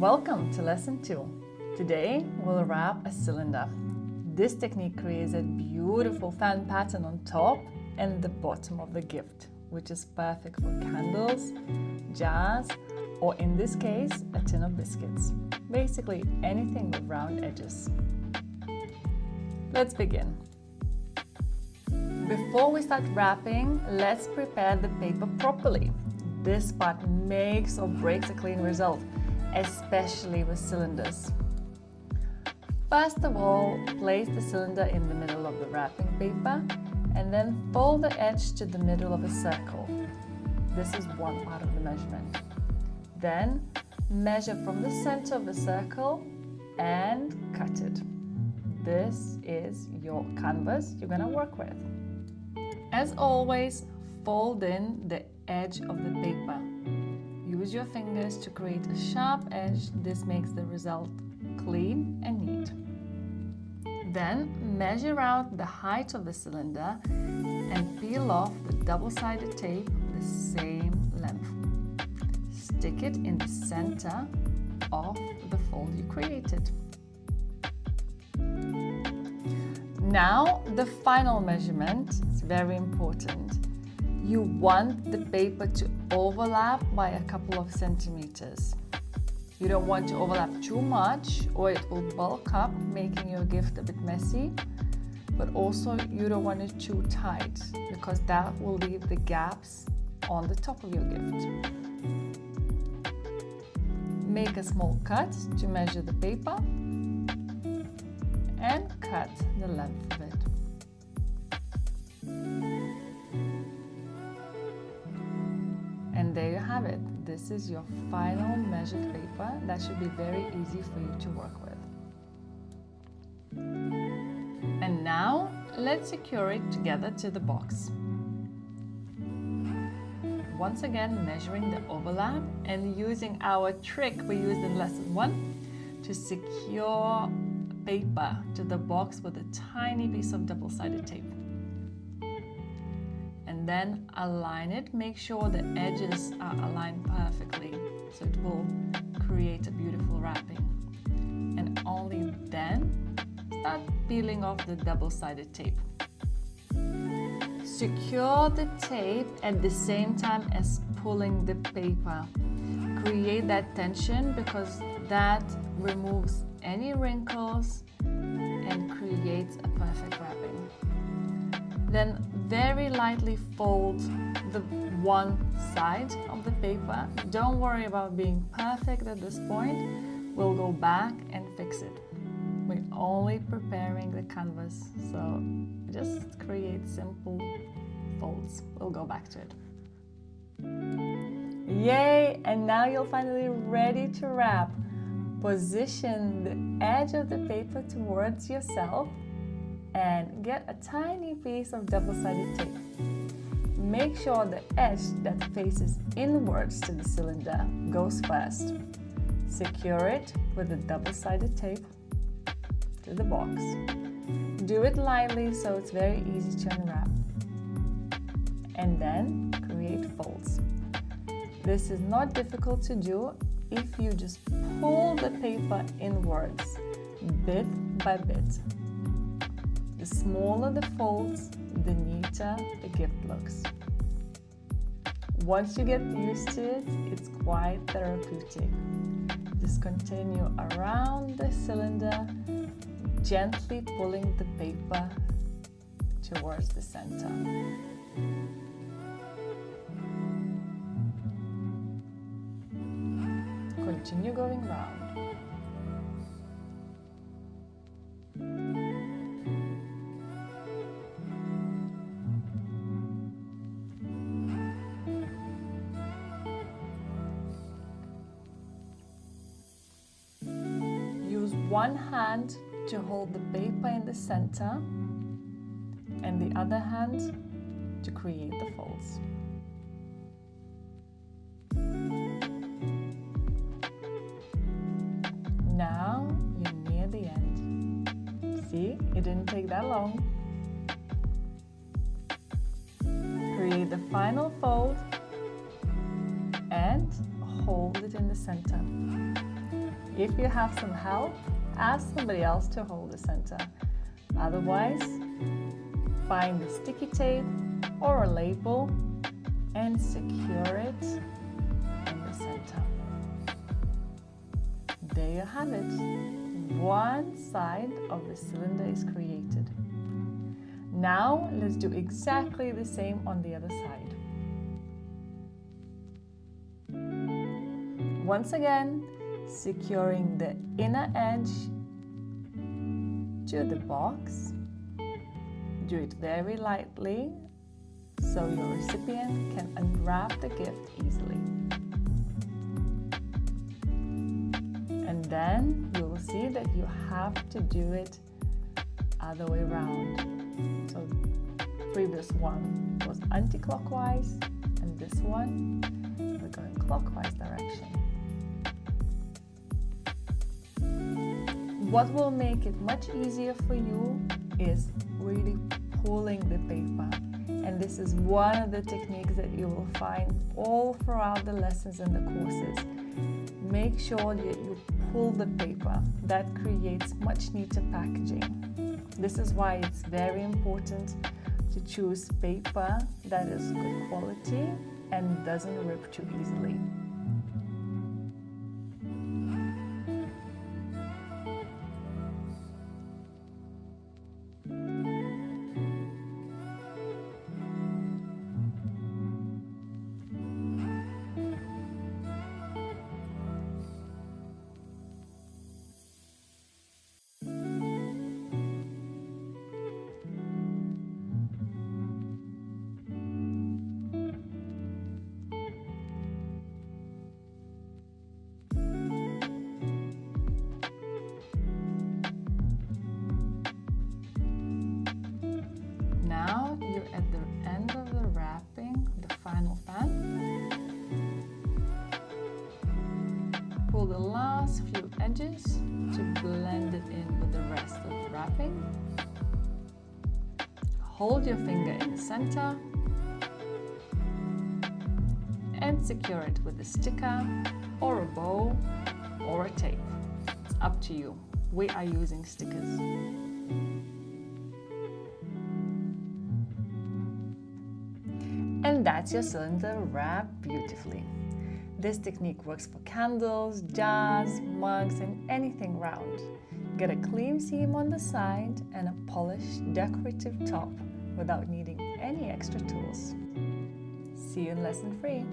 Welcome to lesson 2. Today we'll wrap a cylinder. This technique creates a beautiful fan pattern on top and the bottom of the gift, which is perfect for candles, jars, or in this case, a tin of biscuits. Basically anything with round edges. Let's begin. Before we start wrapping, let's prepare the paper properly. This part makes or breaks a clean result, especially with cylinders. First of all, place the cylinder in the middle of the wrapping paper and then fold the edge to the middle of a circle. This is one part of the measurement. Then measure from the center of the circle and cut it. This is your canvas you're going to work with. As always, fold in the edge of the paper. Use your fingers to create a sharp edge. This makes the result clean and neat. Then measure out the height of the cylinder and peel off the double-sided tape the same length. Stick it in the center of the fold you created. Now the final measurement is very important. You want the paper to overlap by a couple of centimeters. You don't want to overlap too much or it will bulk up, making your gift a bit messy. But also you don't want it too tight because that will leave the gaps on the top of your gift. Make a small cut to measure the paper and cut the length of it. And there you have it. This is your final measured paper. That should be very easy for you to work with. And now let's secure it together to the box. Once again, measuring the overlap and using our trick we used in lesson 1 to secure paper to the box with a tiny piece of double-sided tape. And then align it. Make sure the edges are aligned perfectly so it will create a beautiful wrapping. And only then start peeling off the double-sided tape. Secure the tape at the same time as pulling the paper. Create that tension because that removes any wrinkles and creates a perfect wrapping. Then very lightly fold the one side of the paper. Don't worry about being perfect at this point. We'll go back and fix it. We're only preparing the canvas, so just create simple folds. We'll go back to it. Yay! And now you're finally ready to wrap. Position the edge of the paper towards yourself and get a tiny piece of double-sided tape. Make sure the edge that faces inwards to the cylinder goes first. Secure it with the double-sided tape to the box. Do it lightly so it's very easy to unwrap. And then create folds. This is not difficult to do if you just pull the paper inwards, bit by bit. The smaller the folds, the neater the gift looks. Once you get used to it, it's quite therapeutic. Just continue around the cylinder, gently pulling the paper towards the center. Continue going round. Use one hand to hold the paper in the center and the other hand to create the folds. Now you're near the end. See, it didn't take that long. Create the final fold and hold it in the center. If you have some help, ask somebody else to hold the center. Otherwise, find the sticky tape or a label and secure it in the center. There you have it. One side of the cylinder is created. Now let's do exactly the same on the other side. Once again, securing the inner edge to the box. Do it very lightly so your recipient can unwrap the gift easily. And then you will see that you have to do it other way around. So previous one was anti-clockwise, and this one we're going clockwise direction. What will make it much easier for you is really pulling the paper. And this is one of the techniques that you will find all throughout the lessons and the courses. Make sure that you pull the paper. That creates much neater packaging. This is why it's very important to choose paper that is good quality and doesn't rip too easily. Now you're at the end of the wrapping, the final fan. Pull the last few edges to blend it in with the rest of the wrapping. Hold your finger in the center and secure it with a sticker or a bow or a tape. It's up to you. We are using stickers. And that's your cylinder wrapped beautifully. This technique works for candles, jars, mugs, and anything round. Get a clean seam on the side and a polished decorative top without needing any extra tools. See you in lesson 3.